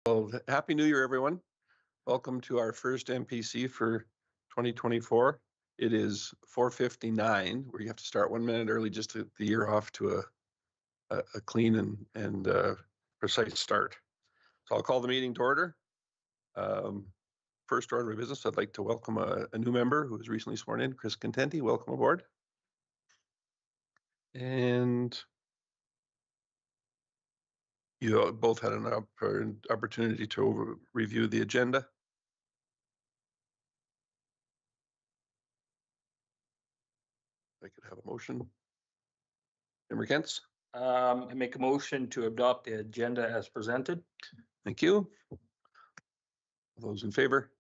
Well, Happy New Year, everyone. Welcome to our first MPC for 2024. It is 4:59, where you have to start 1 minute early just to the year off to a clean and precise start. So I'll call the meeting to order. First order of business, I'd like to welcome a new member who was recently sworn in, Chris Contenti. Welcome aboard. And you both had an opportunity to review the agenda. I could have a motion. Member Kentz? I make a motion to adopt the agenda as presented. Thank you. All those in favor?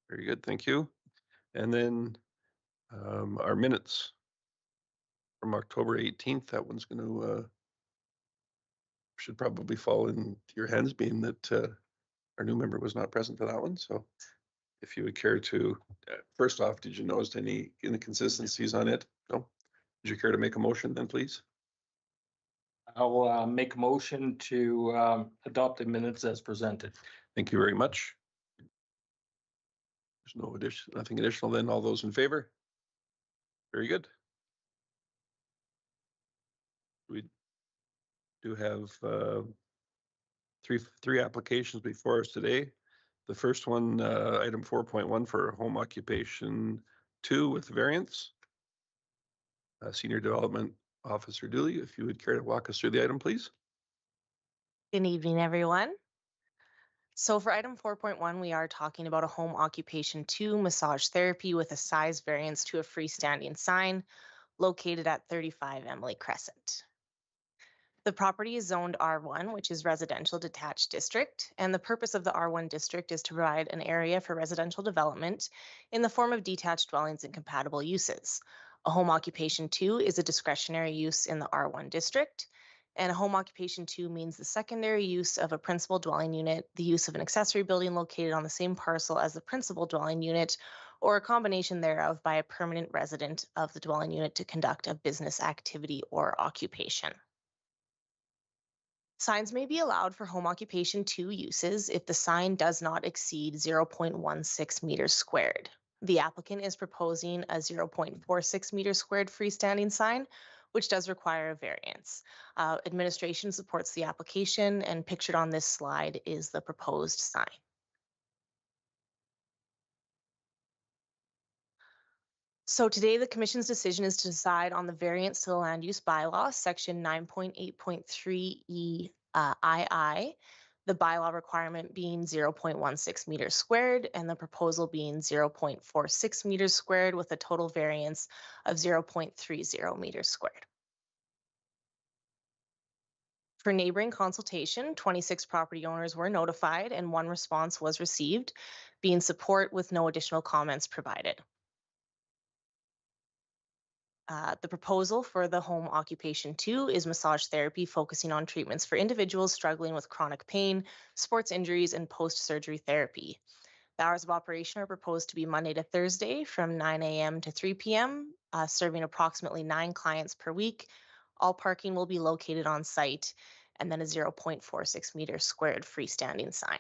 Very good, thank you. And then our minutes from October 18th, that one's going to should probably fall into your hands, being that our new member was not present for that one. So if you would care to, first off, did you notice any inconsistencies on it? No? Would you care to make a motion then, please? I'll make a motion to adopt the minutes as presented. Thank you very much. There's no addition, nothing additional then. All those in favor? Very good. We do have three applications before us today. The first one, item 4.1 for home occupation 2 with variance. Senior Development Officer Dooley, if you would care to walk us through the item, please. Good evening, everyone. So for item 4.1, we are talking about a home occupation 2 massage therapy with a size variance to a freestanding sign located at 35 Emily Crescent. The property is zoned R1, which is residential detached district, and the purpose of the R1 district is to provide an area for residential development in the form of detached dwellings and compatible uses. A home occupation 2 is a discretionary use in the R1 district, and a home occupation 2 means the secondary use of a principal dwelling unit, the use of an accessory building located on the same parcel as the principal dwelling unit, or a combination thereof by a permanent resident of the dwelling unit to conduct a business activity or occupation. Signs may be allowed for home occupation 2 uses if the sign does not exceed 0.16 meters squared. The applicant is proposing a 0.46 meters squared freestanding sign, which does require a variance. Administration supports the application, and pictured on this slide is the proposed sign. So today, the Commission's decision is to decide on the variance to the land use bylaw, section 9.8.3E II, the bylaw requirement being 0.16 meters squared and the proposal being 0.46 meters squared with a total variance of 0.30 meters squared. For neighboring consultation, 26 property owners were notified and 1 response was received, being support with no additional comments provided. The proposal for the home occupation 2 is massage therapy focusing on treatments for individuals struggling with chronic pain, sports injuries, and post-surgery therapy. The hours of operation are proposed to be Monday to Thursday from 9 a.m. to 3 p.m., serving approximately 9 clients per week. All parking will be located on site, and then a 0.46 meters squared freestanding sign.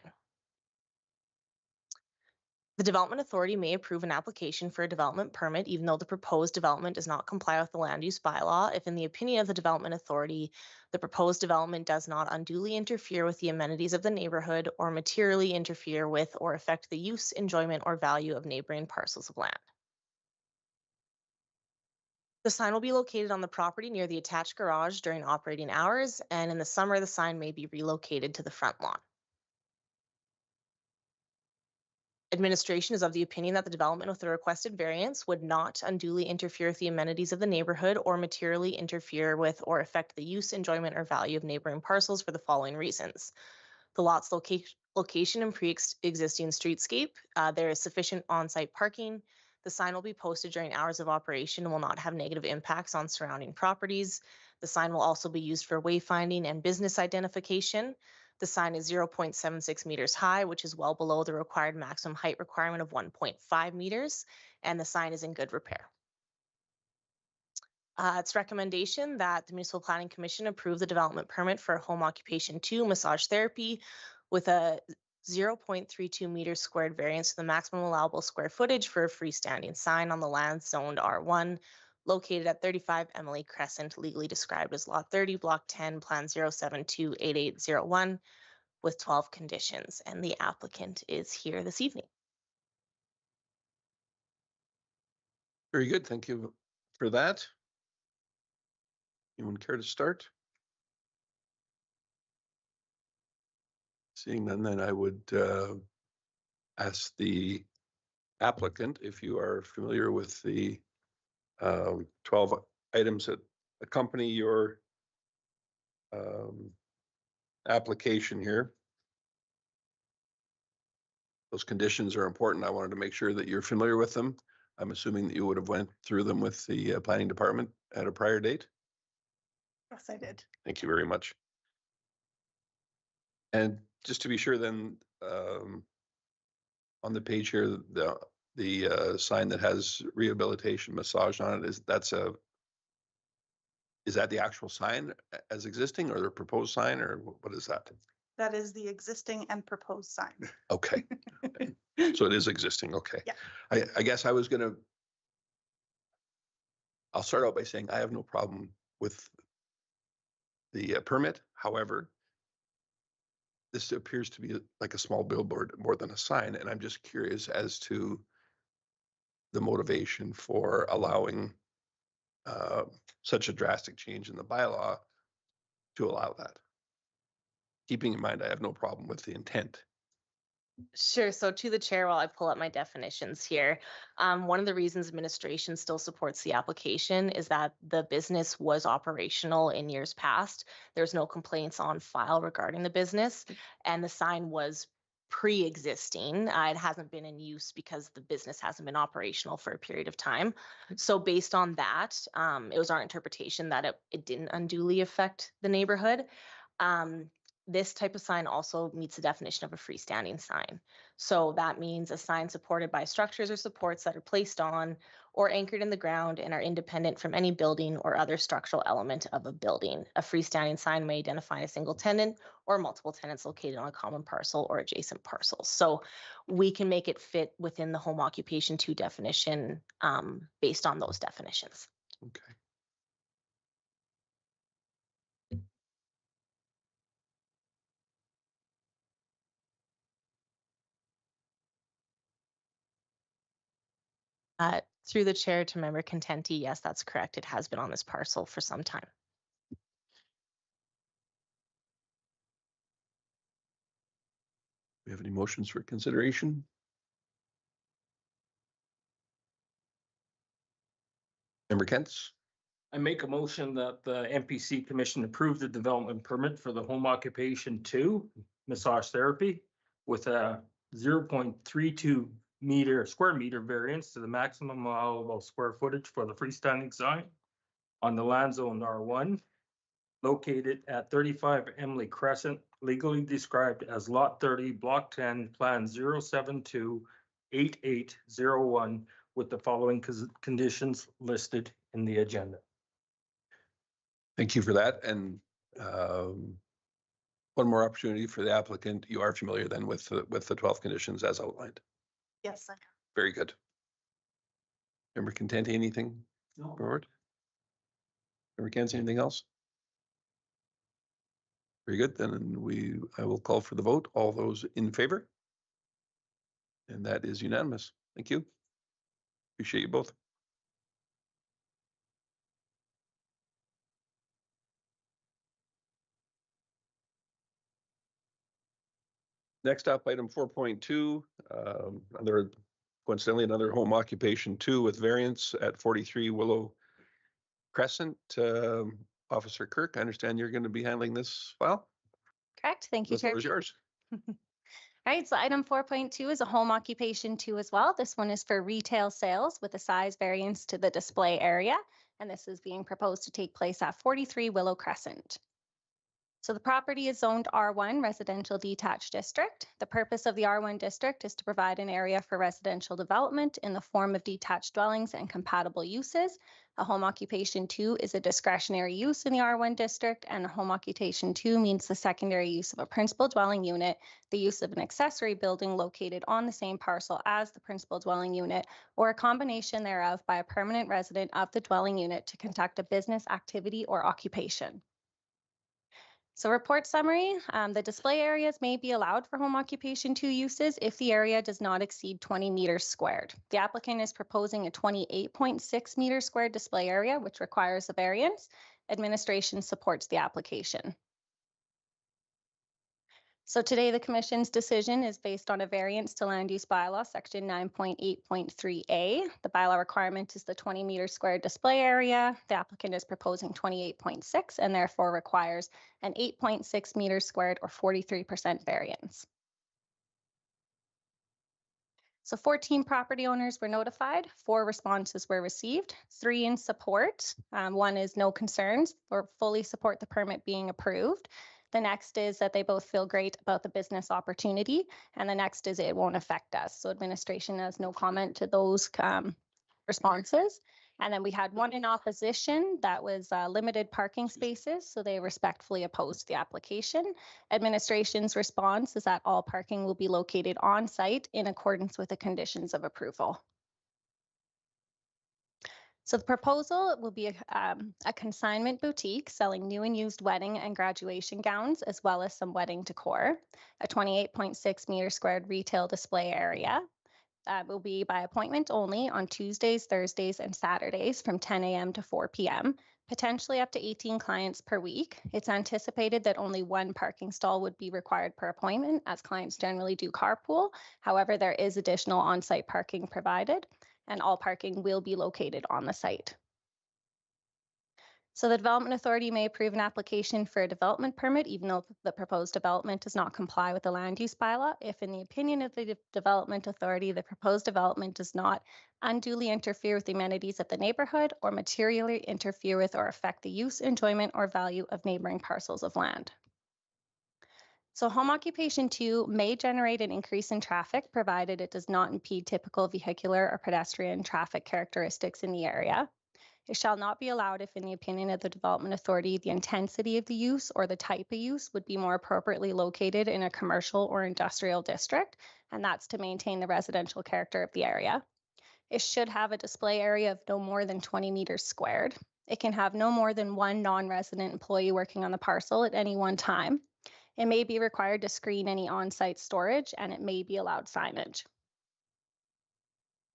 The Development Authority may approve an application for a development permit even though the proposed development does not comply with the land use bylaw if, in the opinion of the Development Authority, the proposed development does not unduly interfere with the amenities of the neighborhood or materially interfere with or affect the use, enjoyment, or value of neighboring parcels of land. The sign will be located on the property near the attached garage during operating hours, and in the summer, the sign may be relocated to the front lawn. Administration is of the opinion that the development with the requested variance would not unduly interfere with the amenities of the neighborhood or materially interfere with or affect the use, enjoyment, or value of neighboring parcels for the following reasons. The lot's location and pre-existing streetscape. There is sufficient on-site parking. The sign will be posted during hours of operation and will not have negative impacts on surrounding properties. The sign will also be used for wayfinding and business identification. The sign is 0.76 meters high, which is well below the required maximum height requirement of 1.5 meters, and the sign is in good repair. It's recommendation that the Municipal Planning Commission approve the development permit for home occupation 2 massage therapy with a 0.32 meters squared variance to the maximum allowable square footage for a freestanding sign on the land zoned R1 located at 35 Emily Crescent, legally described as Lot 30, Block 10, Plan 0728801, with 12 conditions. And the applicant is here this evening. Very good. Thank you for that. Anyone care to start? Seeing none, then I would ask the applicant if you are familiar with the 12 items that accompany your application here. Those conditions are important. I wanted to make sure that you're familiar with them. I'm assuming that you would have went through them with the planning department at a prior date. Yes, I did. Thank you very much. And just to be sure then, on the page here, the sign that has rehabilitation massage on it, is that the actual sign as existing or the proposed sign, or what is that? That is the existing and proposed sign. Okay. So it is existing. Okay. Yeah. I guess I'll start out by saying I have no problem with the permit. However, this appears to be like a small billboard more than a sign. And I'm just curious as to the motivation for allowing such a drastic change in the bylaw to allow that. Keeping in mind, I have no problem with the intent. Sure. So to the chair, while I pull up my definitions here, one of the reasons administration still supports the application is that the business was operational in years past. There's no complaints on file regarding the business, and the sign was pre-existing. It hasn't been in use because the business hasn't been operational for a period of time. So based on that, it was our interpretation that it didn't unduly affect the neighborhood. This type of sign also meets the definition of a freestanding sign. So that means a sign supported by structures or supports that are placed on or anchored in the ground and are independent from any building or other structural element of a building. A freestanding sign may identify a single tenant or multiple tenants located on a common parcel or adjacent parcels. So we can make it fit within the home occupation 2 definition based on those definitions. Okay. Through the chair to member Contenti, yes, that's correct. It has been on this parcel for some time. We have any motions for consideration? Member Kent's? I make a motion that the MPC Commission approve the development permit for the home occupation 2 massage therapy with a 0.32 square meter variance to the maximum allowable square footage for the freestanding sign on the land zone R1 located at 35 Emily Crescent, legally described as Lot 30, Block 10, Plan 0728801, with the following conditions listed in the agenda. Thank you for that. And one more opportunity for the applicant. You are familiar then with the 12 conditions as outlined. Yes, I am. Very good. Member Contenti, anything forward? Member Kent, anything else? Very good. Then I will call for the vote. All those in favor? And that is unanimous. Thank you. Appreciate you both. Next up, item 4.2, coincidentally, another home occupation 2 with variance at 43 Willow Crescent. Officer Kirk, I understand you're going to be handling this file. Correct. Thank you, The floor Chair. is yours. All right, so item 4.2 is a home occupation 2 as well. This one is for retail sales with a size variance to the display area, and this is being proposed to take place at 43 Willow Crescent. So the property is zoned R1 Residential Detached District. The purpose of the R1 district is to provide an area for residential development in the form of detached dwellings and compatible uses. A home occupation 2 is a discretionary use in the R1 district, and a home occupation 2 means the secondary use of a principal dwelling unit, the use of an accessory building located on the same parcel as the principal dwelling unit, or a combination thereof by a permanent resident of the dwelling unit to conduct a business activity or occupation. So report summary, the display areas may be allowed for home occupation 2 uses if the area does not exceed 20 meters squared. The applicant is proposing a 28.6 meter squared display area, which requires a variance. Administration supports the application. So today, the Commission's decision is based on a variance to Land Use Bylaw, Section 9.8.3A. The bylaw requirement is the 20 meter square display area. The applicant is proposing 28.6 and therefore requires an 8.6 meters squared or 43% variance. So 14 property owners were notified, 4 responses were received, 3 in support. 1 is no concerns or fully support the permit being approved. The next is that they both feel great about the business opportunity. And the next is it won't affect us. So administration has no comment to those responses. And then we had 1 in opposition that was limited parking spaces. So they respectfully opposed the application. Administration's response is that all parking will be located on site in accordance with the conditions of approval. So the proposal will be a consignment boutique selling new and used wedding and graduation gowns, as well as some wedding decor, a 28.6 meter squared retail display area. Will be by appointment only on Tuesdays, Thursdays, and Saturdays from 10 a.m. to 4 p.m., potentially up to 18 clients per week. It's anticipated that only 1 parking stall would be required per appointment, as clients generally do carpool. However, there is additional on-site parking provided, and all parking will be located on the site. So the Development Authority may approve an application for a development permit, even though the proposed development does not comply with the land use bylaw, if in the opinion of the Development Authority, the proposed development does not unduly interfere with the amenities of the neighborhood or materially interfere with or affect the use, enjoyment, or value of neighboring parcels of land. So home occupation 2 may generate an increase in traffic, provided it does not impede typical vehicular or pedestrian traffic characteristics in the area. It shall not be allowed if, in the opinion of the Development Authority, the intensity of the use or the type of use would be more appropriately located in a commercial or industrial district, and that's to maintain the residential character of the area. It should have a display area of no more than 20 meters squared. It can have no more than 1 non-resident employee working on the parcel at any one time. It may be required to screen any on-site storage, and it may be allowed signage.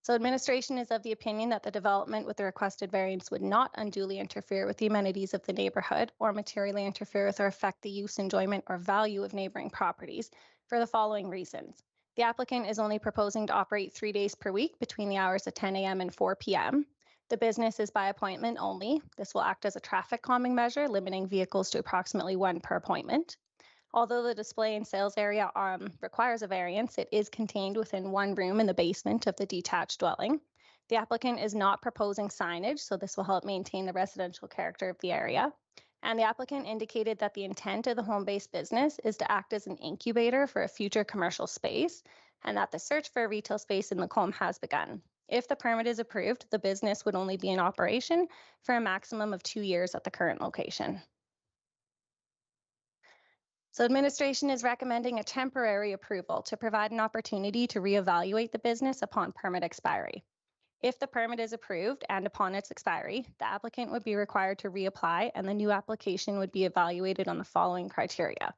So administration is of the opinion that the development with the requested variance would not unduly interfere with the amenities of the neighborhood or materially interfere with or affect the use, enjoyment, or value of neighboring properties for the following reasons. The applicant is only proposing to operate 3 days per week between the hours of 10 a.m. and 4 p.m. The business is by appointment only. This will act as a traffic calming measure, limiting vehicles to approximately 1 per appointment. Although the display and sales area requires a variance, it is contained within 1 room in the basement of the detached dwelling. The applicant is not proposing signage, so this will help maintain the residential character of the area. And the applicant indicated that the intent of the home-based business is to act as an incubator for a future commercial space, and that the search for a retail space in Macomb has begun. If the permit is approved, the business would only be in operation for a maximum of 2 years at the current location. So administration is recommending a temporary approval to provide an opportunity to reevaluate the business upon permit expiry. If the permit is approved and upon its expiry, the applicant would be required to reapply, and the new application would be evaluated on the following criteria.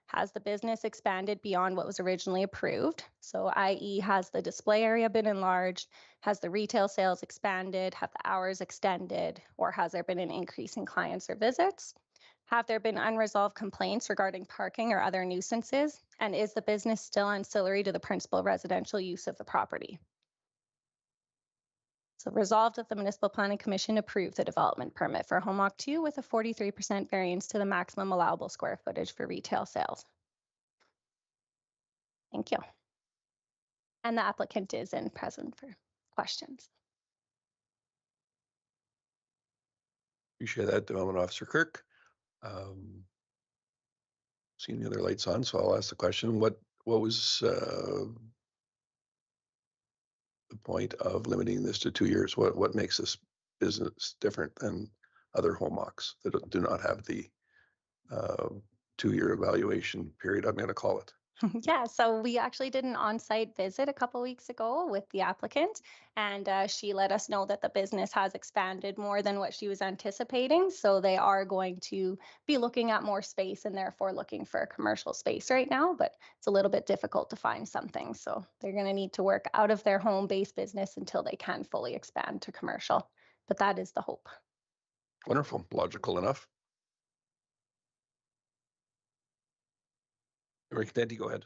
Has the business expanded beyond what was originally approved? So i.e. has the display area been enlarged? Has the retail sales expanded? Have the hours extended? Or has there been an increase in clients or visits? Have there been unresolved complaints regarding parking or other nuisances? And is the business still ancillary to the principal residential use of the property? So resolved that the Municipal Planning Commission approved the development permit for Home Occ 2 with a 43% variance to the maximum allowable square footage for retail sales. Thank you. And the applicant is in present for questions. Appreciate that, Development Officer Kirk. Seeing the other lights on, so I'll ask the question, what was the point of limiting this to 2 years? What makes this business different than other home ocs that do not have the 2-year evaluation period, I'm gonna call it? Yeah, so we actually did an on-site visit a couple weeks ago with the applicant, and she let us know that the business has expanded more than what she was anticipating. So they are going to be looking at more space and therefore looking for a commercial space right now, but it's a little bit difficult to find something. So they're going to need to work out of their home-based business until they can fully expand to commercial. But that is the hope. Wonderful, logical enough. Rick, Dandy, go ahead.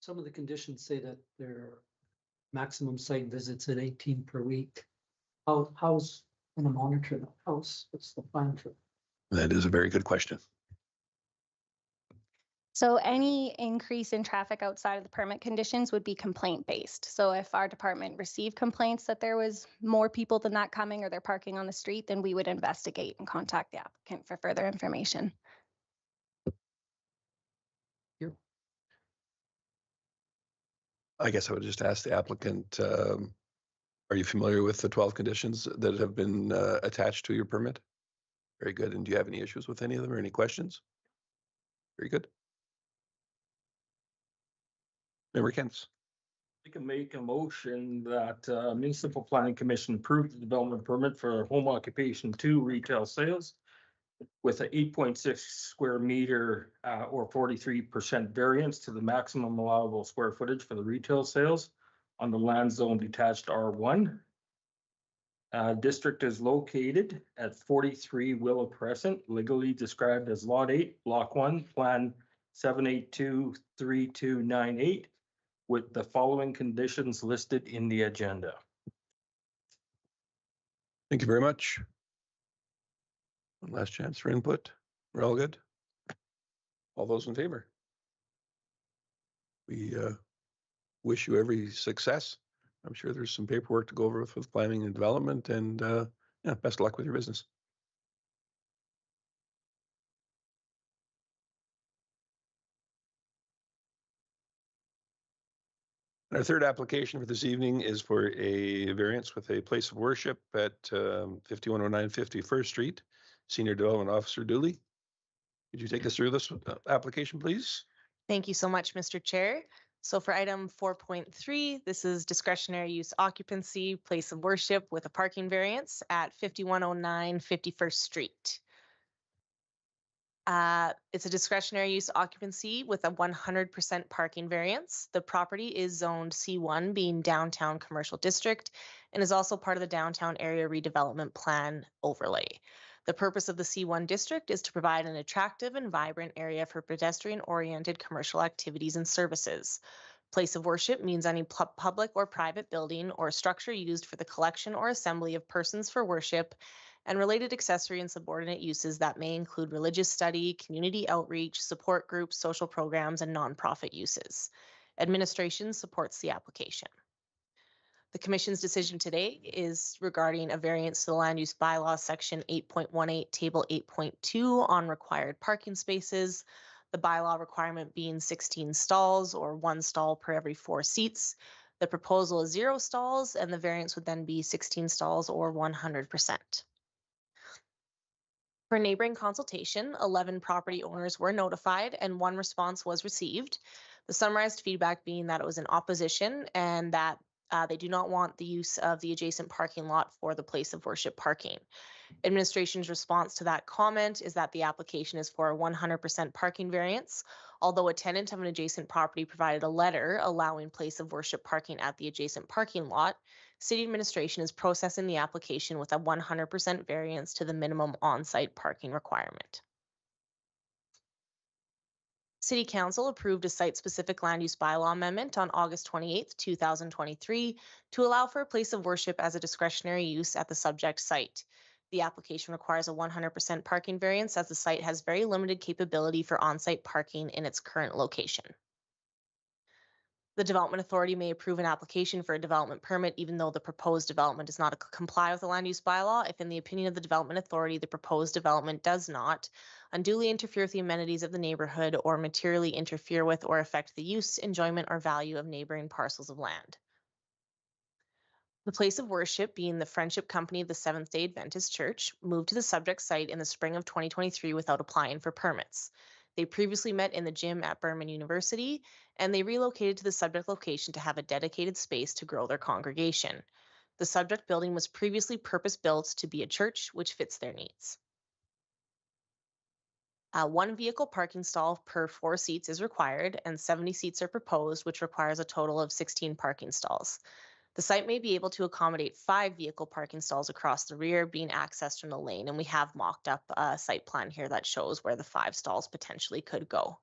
Some of the conditions say that their maximum site visits at 18 per week. How's gonna monitor that? What's the plan for? That is a very good question. So any increase in traffic outside of the permit conditions would be complaint-based. So if our department received complaints that there was more people than that coming or they're parking on the street, then we would investigate and contact the applicant for further information. I guess I would just ask the applicant, are you familiar with the 12 conditions that have been attached to your permit? Very good. And do you have any issues with any of them or any questions? Very good. Member Kent's. We can make a motion that Municipal Planning Commission approve the development permit for home occupation 2 retail sales with an 8.6 square meter or 43% variance to the maximum allowable square footage for the retail sales on the land zone detached R1. District is located at 43 Willow Crescent, legally described as Lot 8, Block 1, Plan 7823298, with the following conditions listed in the agenda. Thank you very much. One last chance for input. We're all good? All those in favor? We wish you every success. I'm sure there's some paperwork to go over with planning and development, and yeah, best of luck with your business. And our third application for this evening is for a variance with a place of worship at 5109 51st Street. Senior Development Officer Dooley, could you take us through this application, please? Thank you so much, Mr. Chair. So for item 4.3, this is discretionary use occupancy, place of worship with a parking variance at 5109 51st Street. It's a discretionary use occupancy with a 100% parking variance. The property is zoned C1, being downtown commercial district, and is also part of the downtown area redevelopment plan overlay. The purpose of the C1 district is to provide an attractive and vibrant area for pedestrian-oriented commercial activities and services. Place of worship means any public or private building or structure used for the collection or assembly of persons for worship, and related accessory and subordinate uses that may include religious study, community outreach, support groups, social programs, and nonprofit uses. Administration supports the application. The Commission's decision today is regarding a variance to the Land Use Bylaw Section 8.18, Table 8.2 on required parking spaces. The bylaw requirement being 16 stalls or 1 stall per every 4 seats. The proposal is 0 stalls, and the variance would then be 16 stalls or 100%. For neighboring consultation, 11 property owners were notified and 1 response was received. The summarized feedback being that it was in opposition and that they do not want the use of the adjacent parking lot for the place of worship parking. Administration's response to that comment is that the application is for a 100% parking variance, although a tenant of an adjacent property provided a letter allowing place of worship parking at the adjacent parking lot. City administration is processing the application with a 100% variance to the minimum on-site parking requirement. City Council approved a site-specific land use bylaw amendment on August 28, 2023 to allow for a place of worship as a discretionary use at the subject site. The application requires a 100% parking variance as the site has very limited capability for on-site parking in its current location. The Development Authority may approve an application for a development permit even though the proposed development does not comply with the land use bylaw if in the opinion of the Development Authority, the proposed development does not unduly interfere with the amenities of the neighborhood or materially interfere with or affect the use, enjoyment, or value of neighboring parcels of land. The place of worship, being the Friendship Company of the Seventh-day Adventist Church, moved to the subject site in the spring of 2023 without applying for permits. They previously met in the gym at Berman University, and they relocated to the subject location to have a dedicated space to grow their congregation. The subject building was previously purpose-built to be a church, which fits their needs. One vehicle parking stall per 4 seats is required, and 70 seats are proposed, which requires a total of 16 parking stalls. The site may be able to accommodate 5 vehicle parking stalls across the rear being accessed from the lane, and we have mocked up a site plan here that shows where the 5 stalls potentially could go.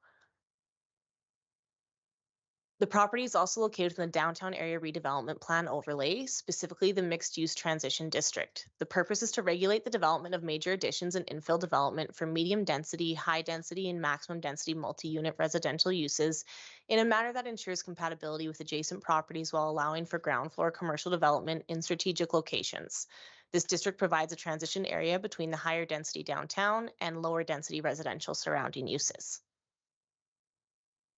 The property is also located in the downtown area redevelopment plan overlay, specifically the mixed-use transition district. The purpose is to regulate the development of major additions and infill development for medium density, high density, and maximum density multi-unit residential uses in a manner that ensures compatibility with adjacent properties while allowing for ground floor commercial development in strategic locations. This district provides a transition area between the higher density downtown and lower density residential surrounding uses.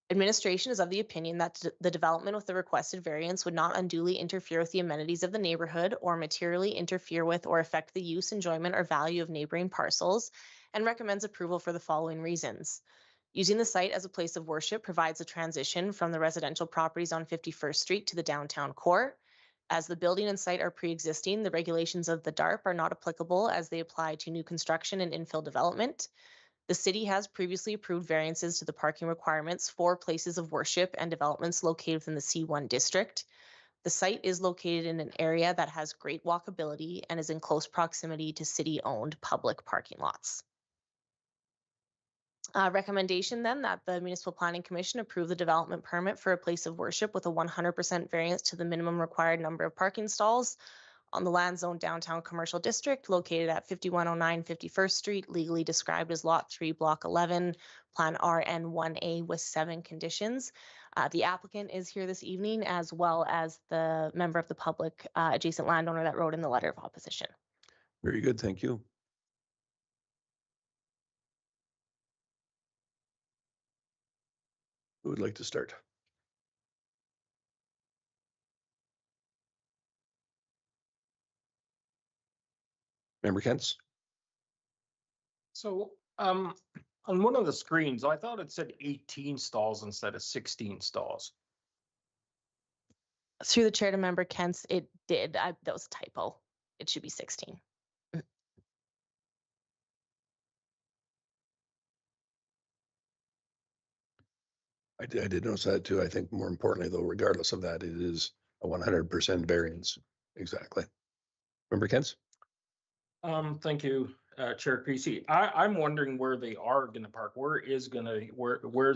Administration is of the opinion that the development with the requested variance would not unduly interfere with the amenities of the neighborhood or materially interfere with or affect the use, enjoyment, or value of neighboring parcels, and recommends approval for the following reasons. Using the site as a place of worship provides a transition from the residential properties on 51st Street to the downtown core. As the building and site are pre-existing, the regulations of the DARP are not applicable as they apply to new construction and infill development. The city has previously approved variances to the parking requirements for places of worship and developments located within the C1 district. The site is located in an area that has great walkability and is in close proximity to city-owned public parking lots. Recommendation then that the Municipal Planning Commission approve the development permit for a place of worship with a 100% variance to the minimum required number of parking stalls on the land zone downtown commercial district located at 5109 51st Street, legally described as Lot 3, Block 11, Plan RN1A with 7 conditions. The applicant is here this evening, as well as the member of the public adjacent landowner that wrote in the letter of opposition. Very good, thank you. Who would like to start? Member Kents? So, on one of the screens, I thought it said 18 stalls instead of 16 stalls. Through the chair to member Kent's, it did. That was a typo. It should be 16. I did notice that too. I think more importantly, though, regardless of that, it is a 100% variance. Exactly. Member Kents? Thank you, Chair Creasy. I'm wondering where they are gonna park. Where's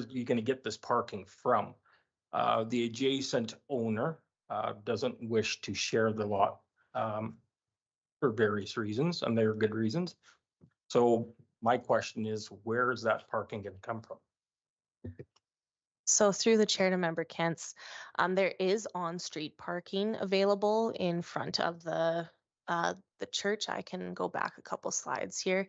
you gonna get this parking from? The adjacent owner, doesn't wish to share the lot, for various reasons, and they're good reasons. So my question is, where is that parking gonna come from? So through the chair to member Kent's, there is on-street parking available in front of the church. I can go back a couple slides here.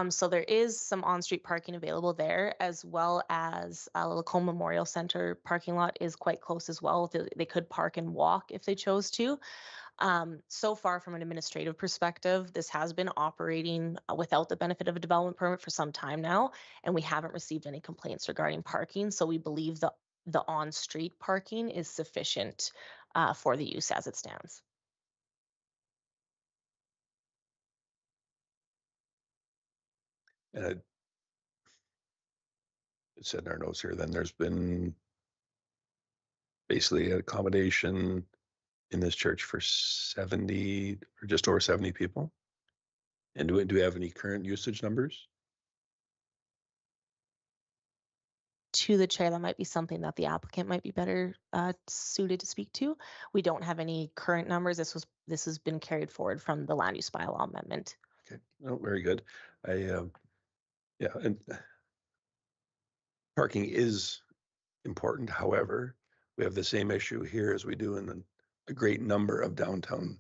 So there is some on-street parking available there, as well as Lacombe Memorial Center parking lot is quite close as well. They could park and walk if they chose to. So far, from an administrative perspective, this has been operating without the benefit of a development permit for some time now, and we haven't received any complaints regarding parking. So we believe the on-street parking is sufficient for the use as it stands. And it said in our notes here, then there's been basically an accommodation in this church for 70 or just over 70 people. And do we have any current usage numbers? To the chair, that might be something that the applicant might be better suited to speak to. We don't have any current numbers. This has been carried forward from the land use bylaw amendment. Okay, oh, very good. Yeah, and parking is important. However, we have the same issue here as we do in a great number of downtown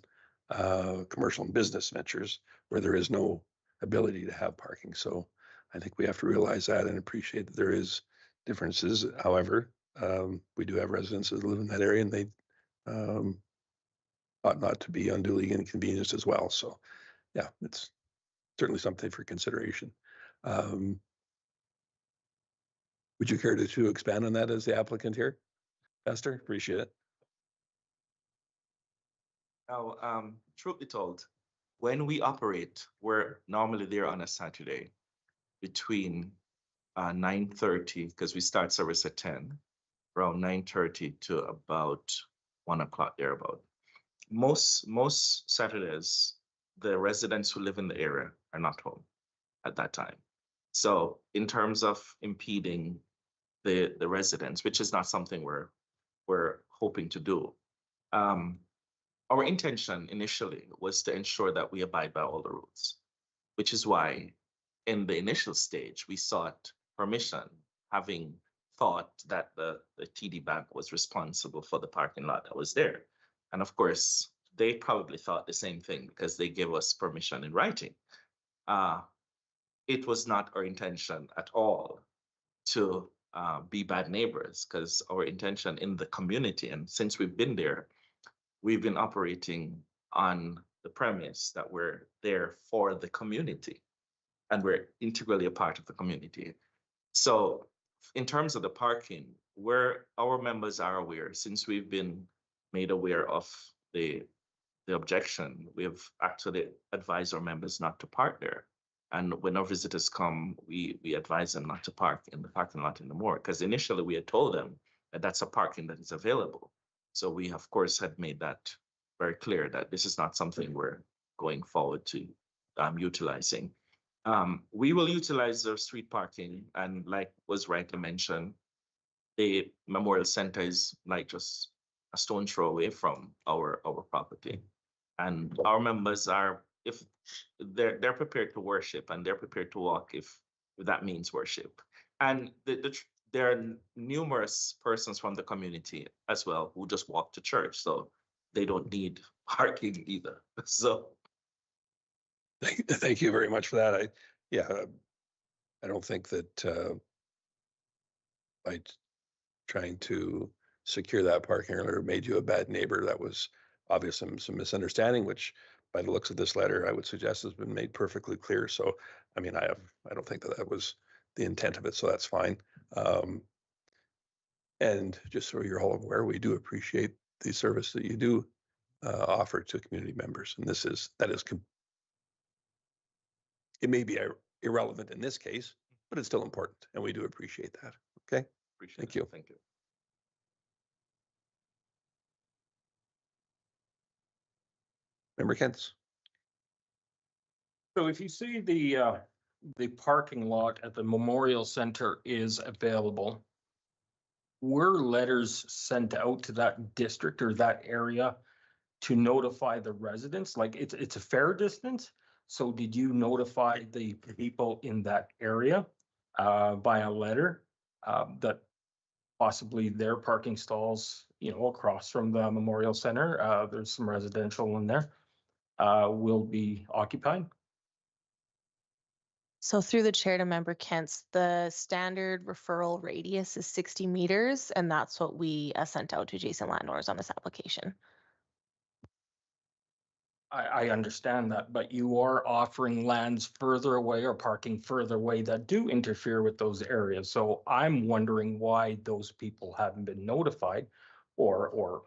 commercial and business ventures where there is no ability to have parking. So I think we have to realize that and appreciate that there is differences. However, we do have residents that live in that area and they ought not to be unduly inconvenienced as well. So yeah, it's certainly something for consideration. Would you care to expand on that as the applicant here? Esther, appreciate it. Now, truth be told, when we operate, we're normally there on a Saturday between 9:30, because we start service at 10, around 9:30 to about 1 o'clock thereabout. Most Saturdays, the residents who live in the area are not home at that time. So in terms of impeding the residents, which is not something we're hoping to do, our intention initially was to ensure that we abide by all the rules, which is why in the initial stage, we sought permission, having thought that the TD Bank was responsible for the parking lot that was there. And of course, they probably thought the same thing because they gave us permission in writing. It was not our intention at all to be bad neighbors, because our intention in the community, and since we've been there, we've been operating on the premise that we're there for the community and we're integrally a part of the community. So in terms of the parking, our members are aware, since we've been made aware of the objection, we've actually advised our members not to park there. And when our visitors come, we advise them not to park in the parking lot anymore, because initially we had told them that that's a parking that is available. So we, of course, had made that very clear that this is not something we're going forward to utilizing. We will utilize the street parking, and like was rightly mentioned, the Memorial Center is like just a stone's throw away from our property. And our members are, if they're prepared to worship and they're prepared to walk if that means worship. And there are numerous persons from the community as well who just walk to church, so they don't need parking either. So Thank you very much for that. I don't think that by trying to secure that parking earlier made you a bad neighbor. That was obviously some misunderstanding, which by the looks of this letter, I would suggest has been made perfectly clear. So, I mean, I don't think that was the intent of it, so that's fine. And just so you're all aware, we do appreciate the service that you do offer to community members. And it may be irrelevant in this case, but it's still important, and we do appreciate that. Okay, appreciate Thank it. you. Thank you. Member Kent's. So if you see the parking lot at the Memorial Center is available, were letters sent out to that district or that area to notify the residents? Like it's a fair distance. So did you notify the people in that area by a letter that possibly their parking stalls, across from the Memorial Center, there's some residential in there, will be occupied? So through the chair to member Kent's, the standard referral radius is 60 meters, and that's what we sent out to adjacent landowners on this application. I understand that, but you are offering lands further away or parking further away that do interfere with those areas. So I'm wondering why those people haven't been notified or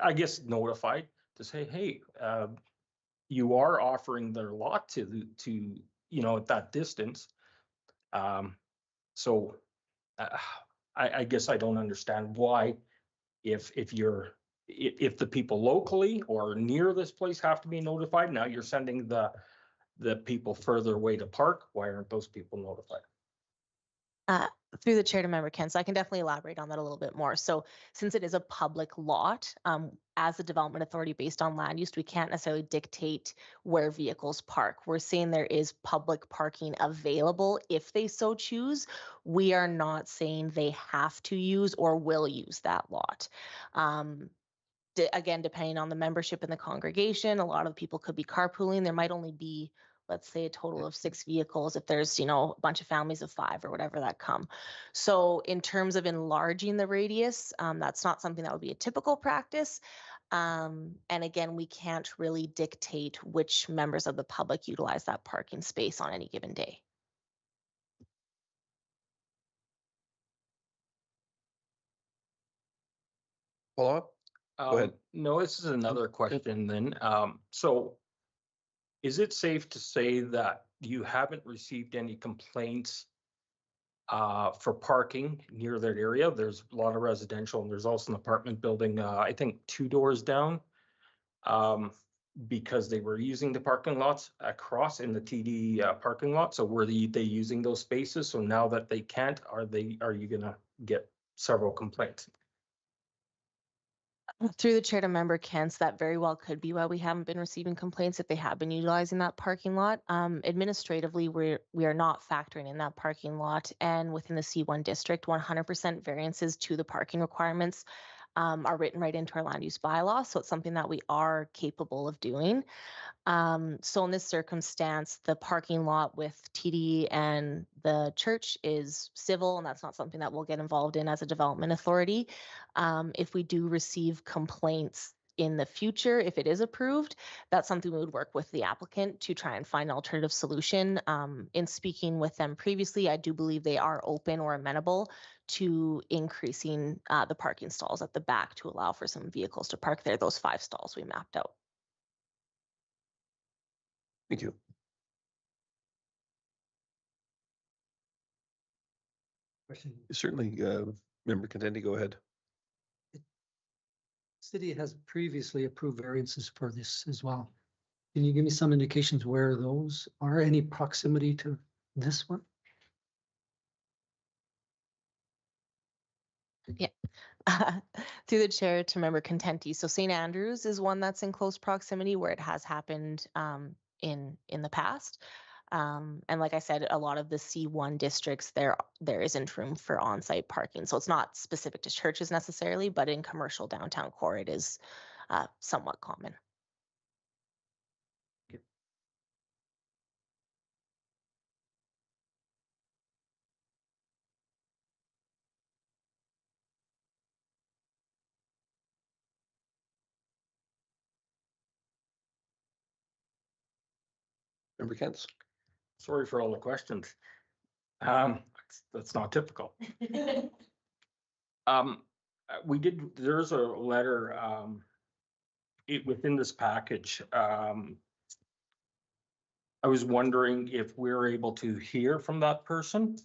I guess notified to say, hey, you are offering their lot to at that distance. So I guess I don't understand why, if the people locally or near this place have to be notified, now you're sending the people further away to park. Why aren't those people notified? Through the chair to member Ken, so I can definitely elaborate on that a little bit more. So since it is a public lot, as a development authority based on land use, we can't necessarily dictate where vehicles park. We're saying there is public parking available if they so choose. We are not saying they have to use or will use that lot. Again, depending on the membership in the congregation, a lot of people could be carpooling. There might only be, let's say, a total of 6 vehicles if there's, a bunch of families of 5 or whatever that come. So in terms of enlarging the radius, that's not something that would be a typical practice. And again, we can't really dictate which members of the public utilize that parking space on any given day. Follow up? Go ahead. No, this is another question then. So is it safe to say that you haven't received any complaints for parking near that area? There's a lot of residential and there's also an apartment building, I think 2 doors down. Because they were using the parking lots across in the TD parking lot. So were they using those spaces? So now that they can't, are you gonna get several complaints? Through the chair to member Kent, that very well could be why we haven't been receiving complaints if they have been utilizing that parking lot. Administratively, we are not factoring in that parking lot, and within the C1 district, 100% variances to the parking requirements are written right into our land use bylaw. So it's something that we are capable of doing. So in this circumstance, the parking lot with TD and the church is civil, and that's not something that we'll get involved in as a development authority. If we do receive complaints in the future, if it is approved, that's something we would work with the applicant to try and find an alternative solution. In speaking with them previously, I do believe they are open or amenable to increasing the parking stalls at the back to allow for some vehicles to park there, those 5 stalls we mapped out. Thank you. Question. Certainly, member Contendi, go ahead. City has previously approved variances for this as well. Can you give me some indications where those are? Any proximity to this one? Yeah. Through the chair to member Contenti. So St. Andrews is one that's in close proximity where it has happened in the past. And like I said, a lot of the C1 districts, there isn't room for on-site parking. So it's not specific to churches necessarily, but in commercial downtown core, it is somewhat common. Member Kents? Sorry for all the questions. That's not typical. There's a letter within this package. I was wondering if we're able to hear from that person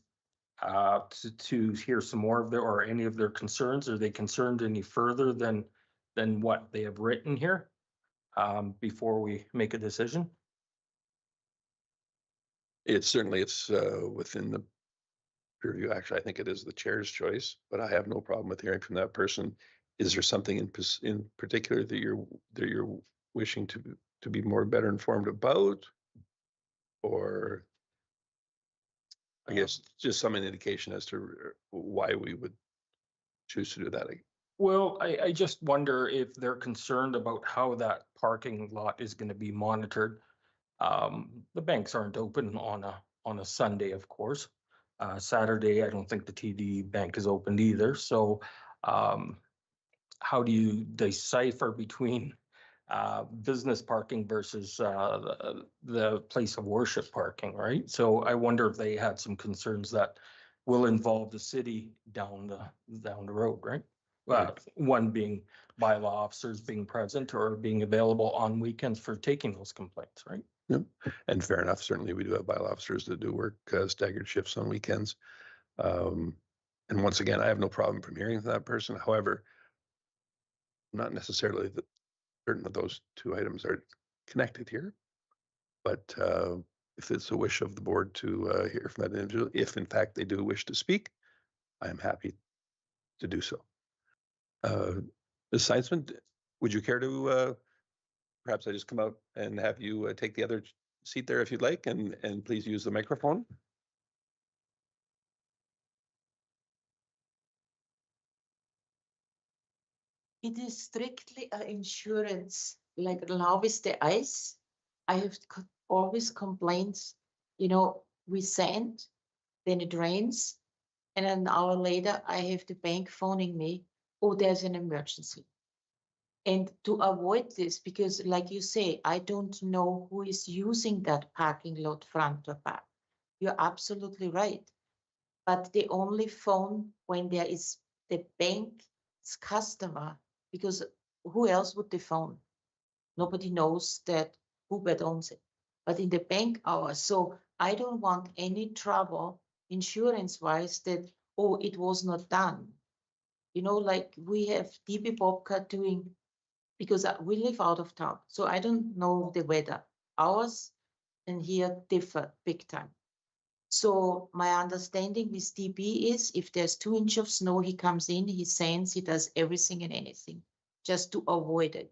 to hear some more of their or any of their concerns. Are they concerned any further than what they have written here before we make a decision? It's within the purview. Actually, I think it is the chair's choice, but I have no problem with hearing from that person. Is there something in particular that you're wishing to be better informed about, or I guess just some indication as to why we would choose to do that? Well, I just wonder if they're concerned about how that parking lot is going to be monitored. The banks aren't open on a Sunday, of course. Saturday, I don't think the TD bank is open either. So how do you decipher between business parking versus the place of worship parking, right? So I wonder if they had some concerns that will involve the city down the road, right? One being bylaw officers being present or being available on weekends for taking those complaints, right? Yep. And fair enough. Certainly, we do have bylaw officers that do work staggered shifts on weekends. And once again, I have no problem from hearing from that person. However, not necessarily certain that those 2 items are connected here, but if it's a wish of the board to hear from that individual, if in fact they do wish to speak, I am happy to do so. Ms. Seinsman, would you care to perhaps I just come out and have you take the other seat there if you'd like, and please use the microphone. It is strictly a insurance, like now with the ice, I have always complaints, we sand, then it rains, and an hour later I have the bank phoning me, oh, there's an emergency. And to avoid this, because like you say, I don't know who is using that parking lot front or back. You're absolutely right. But they only phone when there is the bank's customer, because who else would they phone? Nobody knows that Hubert owns it. But in the bank hours, so I don't want any trouble insurance-wise that, oh, it was not done. Like we have DB Bobcat doing, because we live out of town, so I don't know the weather. Ours and here differ big time. So my understanding with DB is if there's 2 inches of snow, he comes in, he sands, he does everything and anything just to avoid it.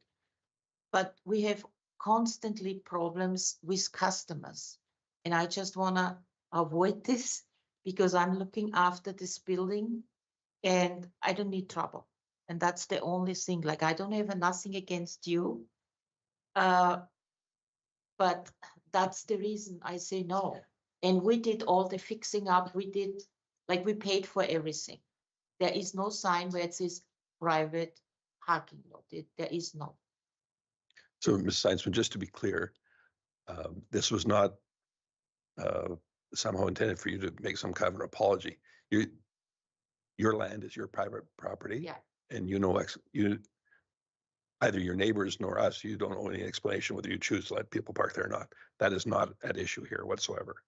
But we have constantly problems with customers. And I just want to avoid this because I'm looking after this building and I don't need trouble. And that's the only thing. Like, I don't have nothing against you. But that's the reason I say no. And we did all the fixing up. We paid for everything. There is no sign where it says private parking lot. There is no. So, Ms. Seinsman, just to be clear, this was not somehow intended for you to make some kind of an apology. Your land is your private property. Yeah. And either your neighbors nor us, you don't owe any explanation whether you choose to let people park there or not. That is not at issue here whatsoever.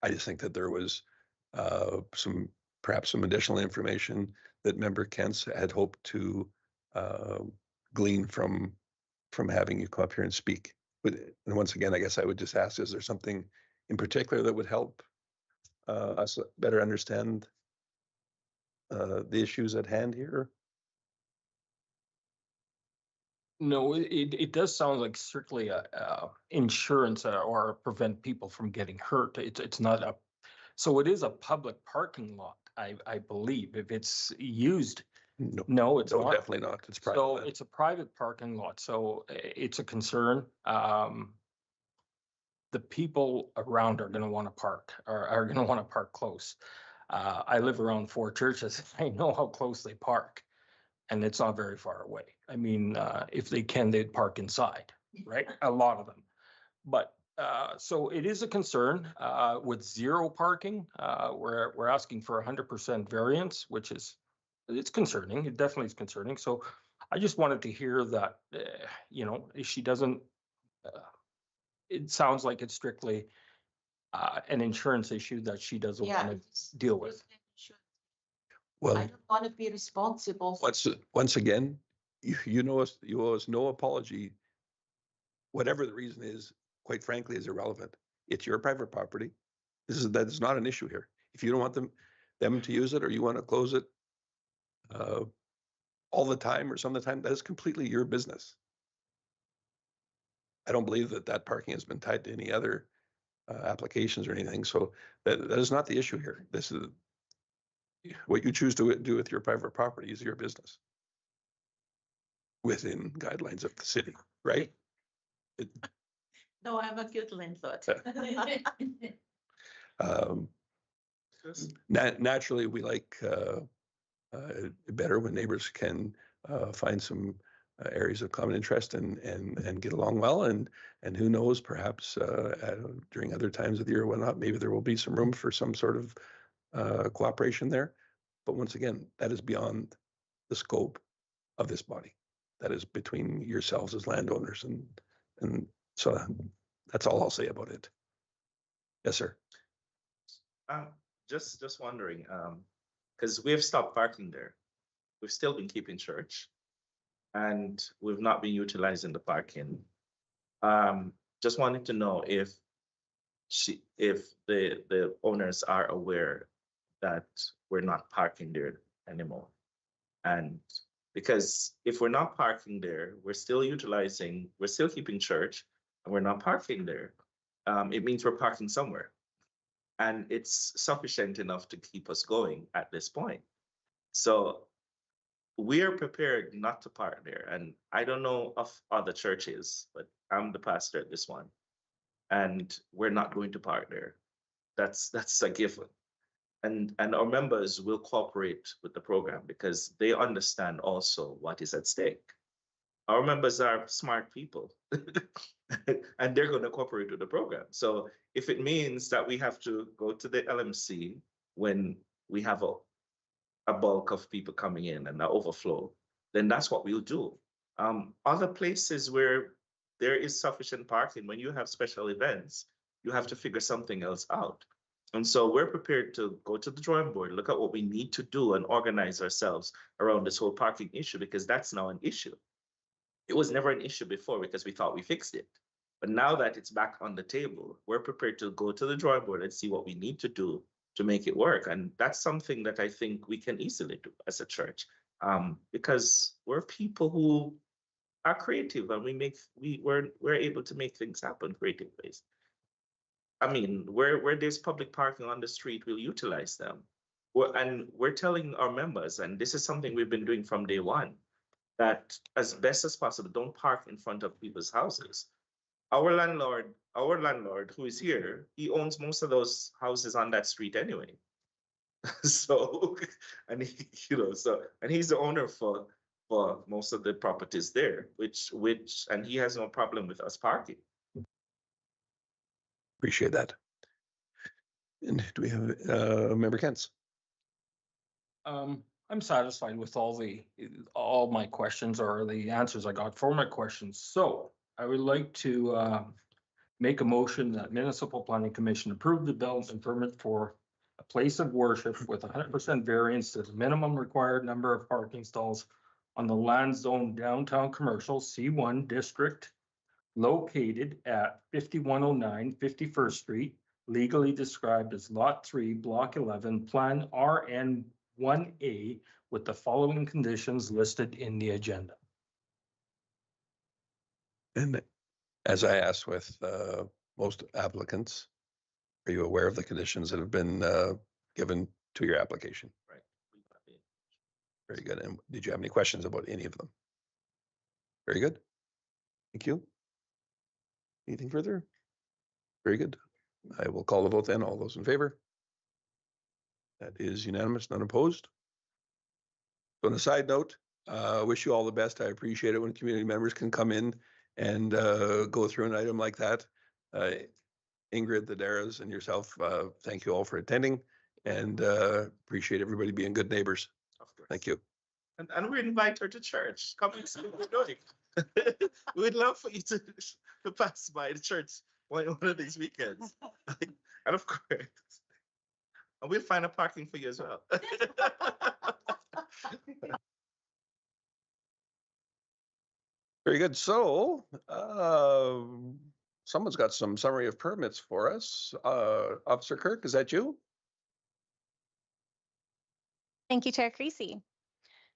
I just think that there was perhaps some additional information that Member Kent's had hoped to glean from having you come up here and speak. And once again, I guess I would just ask, is there something in particular that would help us better understand the issues at hand here? No, it does sound like strictly a insurance or prevent people from getting hurt. It's not so it is a public parking lot, I believe, if it's used. No, it's No, not. definitely not. It's private. So land. it's a private parking lot, so it's a concern. The people around are gonna wanna park, or are gonna wanna park close. I live around 4 churches. I know how close they park. And it's not very far away. I mean, if they can, they'd park inside, right? A lot of them. But so it is a concern with 0 parking. We're asking for 100% variance, which it's concerning. It definitely is concerning. So I just wanted to hear that, if she doesn't, it sounds like it's strictly an insurance issue that she doesn't want to deal with. Well, I don't want to be responsible. once again, you owe us no apology. Whatever the reason is, quite frankly, is irrelevant. It's your private property. That is not an issue here. If you don't want them to use it, or you want to close it all the time or some of the time, that is completely your business. I don't believe that parking has been tied to any other applications or anything. So that is not the issue here. This is what you choose to do with your private property is your business within guidelines of the city, right? No, I'm a good landlord. Naturally, we like better when neighbors can find some areas of common interest and get along well, and who knows, perhaps during other times of the year or whatnot, maybe there will be some room for some sort of cooperation there. But once again, that is beyond the scope of this body. That is between yourselves as landowners, and so that's all I'll say about it. Yes, sir. Just wondering, because we've stopped parking there. We've still been keeping church, and we've not been utilizing the parking. Just wanted to know if if the owners are aware that we're not parking there anymore. And because if we're not parking there, we're still keeping church, and we're not parking there, it means we're parking somewhere. And it's sufficient enough to keep us going at this point. So we are prepared not to park there. And I don't know of other churches, but I'm the pastor at this one. And we're not going to park there. That's a given. And our members will cooperate with the program because they understand also what is at stake. Our members are smart people and they're going to cooperate with the program. So if it means that we have to go to the LMC when we have a bulk of people coming in and the overflow, then that's what we'll do. Other places where there is sufficient parking, when you have special events, you have to figure something else out. And so we're prepared to go to the drawing board, look at what we need to do and organize ourselves around this whole parking issue, because that's now an issue. It was never an issue before because we thought we fixed it. But now that it's back on the table, we're prepared to go to the drawing board and see what we need to do to make it work. And that's something that I think we can easily do as a church, because we're people who are creative and we're able to make things happen creative ways. I mean, where there's public parking on the street, we'll utilize them. And we're telling our members, and this is something we've been doing from day one, that as best as possible, don't park in front of people's houses. Our landlord who is here, he owns most of those houses on that street anyway. So, and he's the owner for most of the properties there, and he has no problem with us parking. Appreciate that. And do we have Member Kent's? I'm satisfied with all my questions or the answers I got for my questions. So I would like to make a motion that Municipal Planning Commission approve the development permit for a place of worship with 100% variance to the minimum required number of parking stalls on the land zone downtown commercial C1 district located at 5109 51st Street, legally described as Lot 3, Block 11, Plan RN 1A, with the following conditions listed in the agenda. And as I asked with most applicants, are you aware of the conditions that have been given to your application? Right. Very good. And did you have any questions about any of them? Very good. Thank you. Anything further? Very good. I will call the vote then. All those in favor? That is unanimous, none opposed. On a side note, wish you all the best. I appreciate it when community members can come in and go through an item like that. Ingrid, the Daras, and yourself, thank you all for attending, and appreciate everybody being good neighbors. Of course. Thank you. And we invite her to church. Come and see what we're doing. We'd love for you to pass by the church one of these weekends. And of course, and we'll find a parking for you as well. Very good. So, someone's got some summary of permits for us. Officer Kirk, is that you? Thank you, Chair Creasy.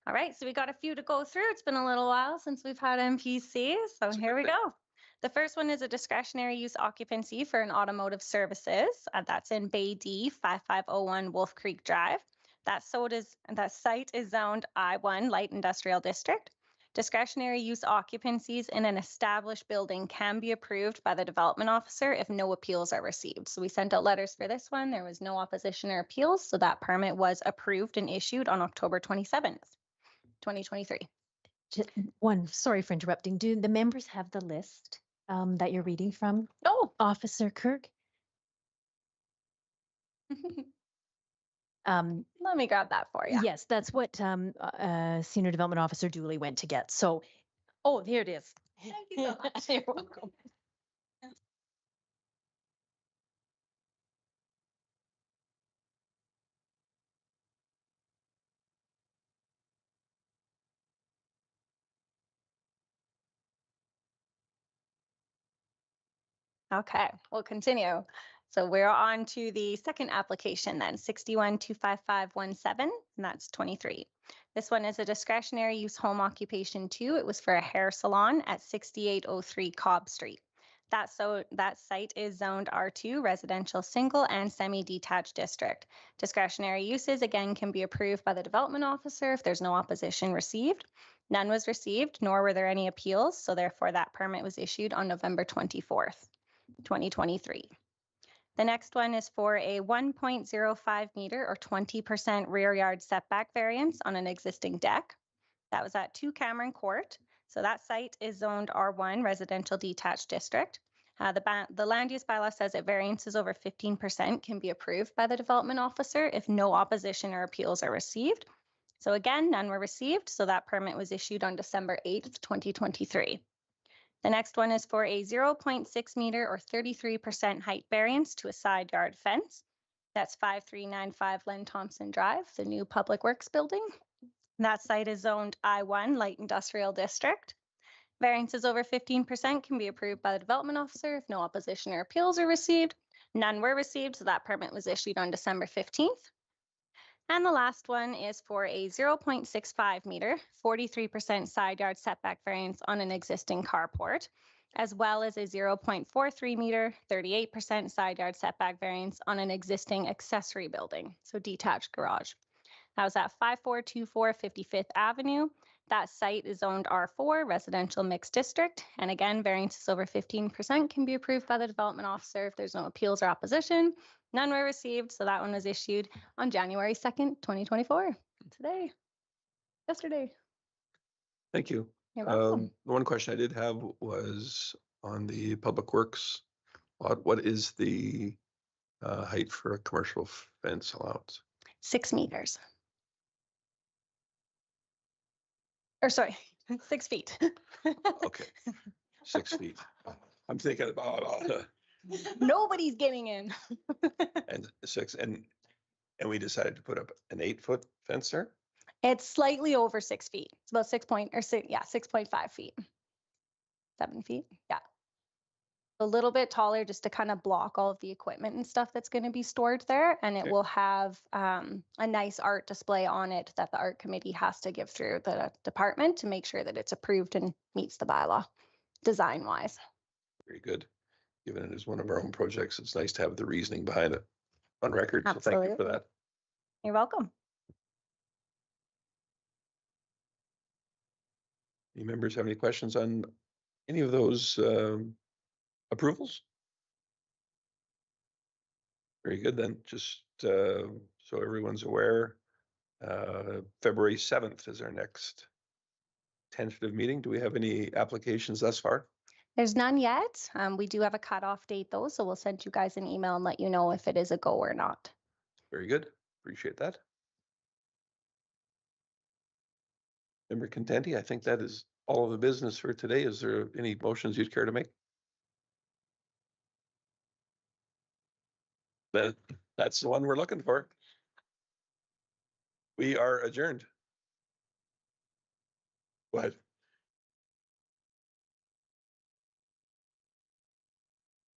All right, so we got a few to go through. It's been a little while since we've had MPC, so here we go. The first one is a discretionary use occupancy for an automotive services. That's in Bay D, 5501 Wolf Creek Drive. That site is zoned I1 Light Industrial District. Discretionary use occupancies in an established building can be approved by the development officer if no appeals are received. So we sent out letters for this one. There was no opposition or appeals, so that permit was approved and issued on October 27th, 2023. Sorry for interrupting. Do the members have the list that you're reading from? Oh, Officer Kirk? let me grab that for you. Yes, that's what Senior Development Officer Dooley went to get. So, oh, here it is. Thank you so much. You're welcome. Okay, we'll continue. So we're on to the second application then, 61-25517, and that's 23. This one is a discretionary use home occupation 2. It was for a hair salon at 6803 Cobb Street. That site is zoned R2, residential single and semi-detached district. Discretionary uses, again, can be approved by the development officer if there's no opposition received. None was received, nor were there any appeals, so therefore that permit was issued on November 24th, 2023. The next one is for a 1.05 meter or 20% rear yard setback variance on an existing deck. That was at 2 Cameron Court. So that site is zoned R1 residential detached district. The land use bylaw says that variances over 15% can be approved by the development officer if no opposition or appeals are received. So again, none were received. So that permit was issued on December 8th, 2023. The next one is for a 0.6 meter or 33% height variance to a side yard fence. That's 5395 Len Thompson Drive, the new Public Works building. That site is zoned I1 Light Industrial District. Variances over 15% can be approved by the development officer if no opposition or appeals are received. None were received, so that permit was issued on December 15th. And the last one is for a 0.65 meter, 43% side yard setback variance on an existing carport, as well as a 0.43 meter, 38% side yard setback variance on an existing accessory building, so detached garage. That was at 5424 55th Avenue. That site is zoned R4, residential mixed district. And again, variances over 15% can be approved by the development officer if there's no appeals or opposition. None were received, so that one was issued on January 2nd, 2024, yesterday. Thank you. You're welcome. The one question I did have was on the Public Works lot. What is the height for a commercial fence allowance? 6 meters. Or sorry, 6 feet. Okay, 6 feet. I'm thinking about Nobody's getting in. and 6, and we decided to put up an 8-foot fence there. It's slightly over 6 feet. It's about 6.5 feet. 7 feet, yeah. A little bit taller just to kind of block all of the equipment and stuff that's going to be stored there. And it Okay. will have a nice art display on it that the art committee has to give through the department to make sure that it's approved and meets the bylaw design wise. Very good. Given it is one of our own projects, it's nice to have the reasoning behind it on record. So thank you for Absolutely. that. You're welcome. Any members have any questions on any of those approvals? Very good then. Just so everyone's aware, February 7th is our next tentative meeting. Do we have any applications thus far? There's none yet. We do have a cutoff date though, so we'll send you guys an email and let you know if it is a go or not. Very good. Appreciate that. Member Contenti, I think that is all of the business for today. Is there any motions you'd care to make? That's the one we're looking for. We are adjourned. What?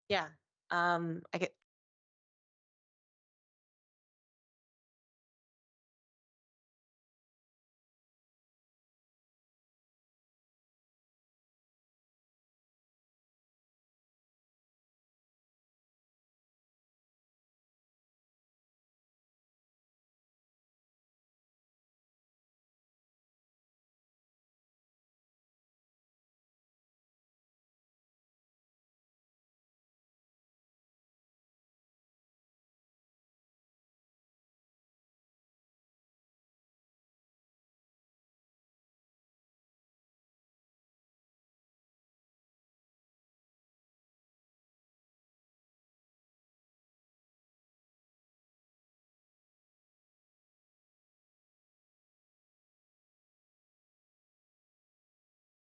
Yeah, I get